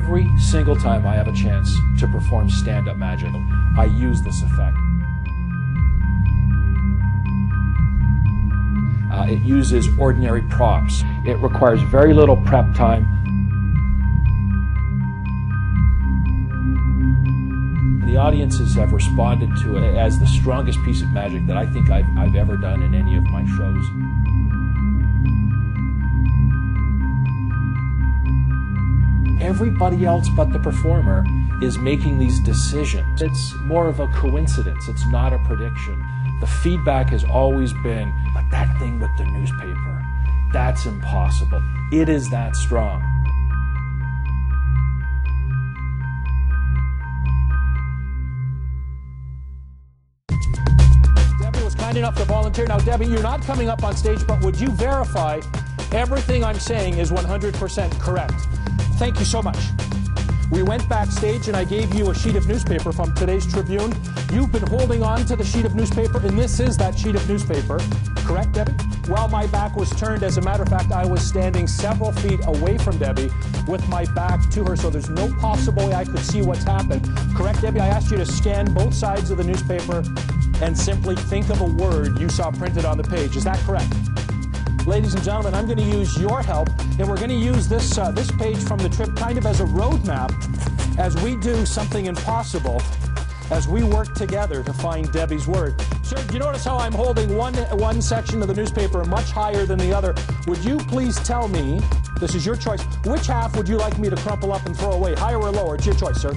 Every single time I have a chance to perform stand-up magic, I use this effect. It uses ordinary props. It requires very little prep time. The audiences have responded to it as the strongest piece of magic that I think I've ever done in any of my shows. Everybody else but the performer is making these decisions. It's more of a coincidence. It's not a prediction. The feedback has always been, but that thing with the newspaper, that's impossible. It is that strong. Debbie was kind enough to volunteer. Now, Debbie, you're not coming up on stage, but would you verify everything I'm saying is 100% correct? Thank you so much. We went backstage and I gave you a sheet of newspaper from today's Tribune. You've been holding on to the sheet of newspaper, and this is that sheet of newspaper. Correct, Debbie? Well, my back was turned. As a matter of fact, I was standing several feet away from Debbie with my back to her, so there's no possible way I could see what's happened. Correct, Debbie? I asked you to scan both sides of the newspaper and simply think of a word you saw printed on the page. Is that correct? Ladies and gentlemen, I'm going to use your help, and we're going to use this page from the trip kind of as a roadmap as we do something impossible, as we work together to find Debbie's word. Sir, do you notice how I'm holding one section of the newspaper much higher than the other? Would you please tell me, this is your choice, which half would you like me to crumple up and throw away, higher or lower? It's your choice, sir.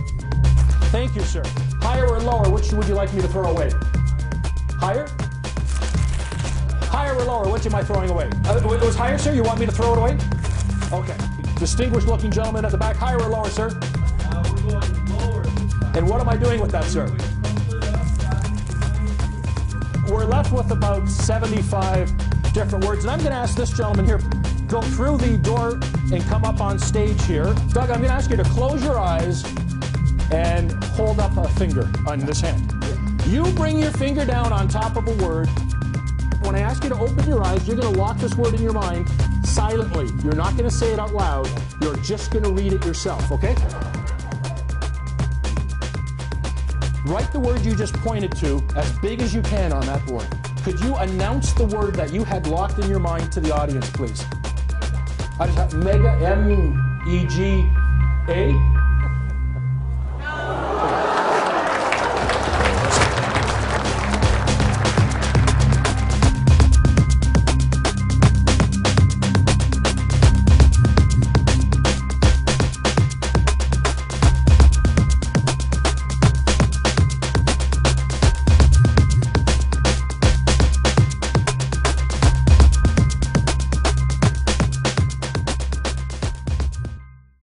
Thank you, sir. Higher or lower, which would you like me to throw away? Higher? Higher or lower, which am I throwing away? It was higher, sir? You want me to throw it away? Okay. Distinguished looking gentleman at the back, higher or lower, sir? We're going lower. And what am I doing with that, sir? We're left with about 75 different words, and I'm going to ask this gentleman here, go through the door and come up on stage here. Doug, I'm going to ask you to close your eyes and hold up a finger on this hand. You bring your finger down on top of a word. When I ask you to open your eyes, you're going to lock this word in your mind silently. You're not going to say it out loud. You're just going to read it yourself, okay? Write the word you just pointed to as big as you can on that board. Could you announce the word that you had locked in your mind to the audience, please? I just have mega, M-E-G-A.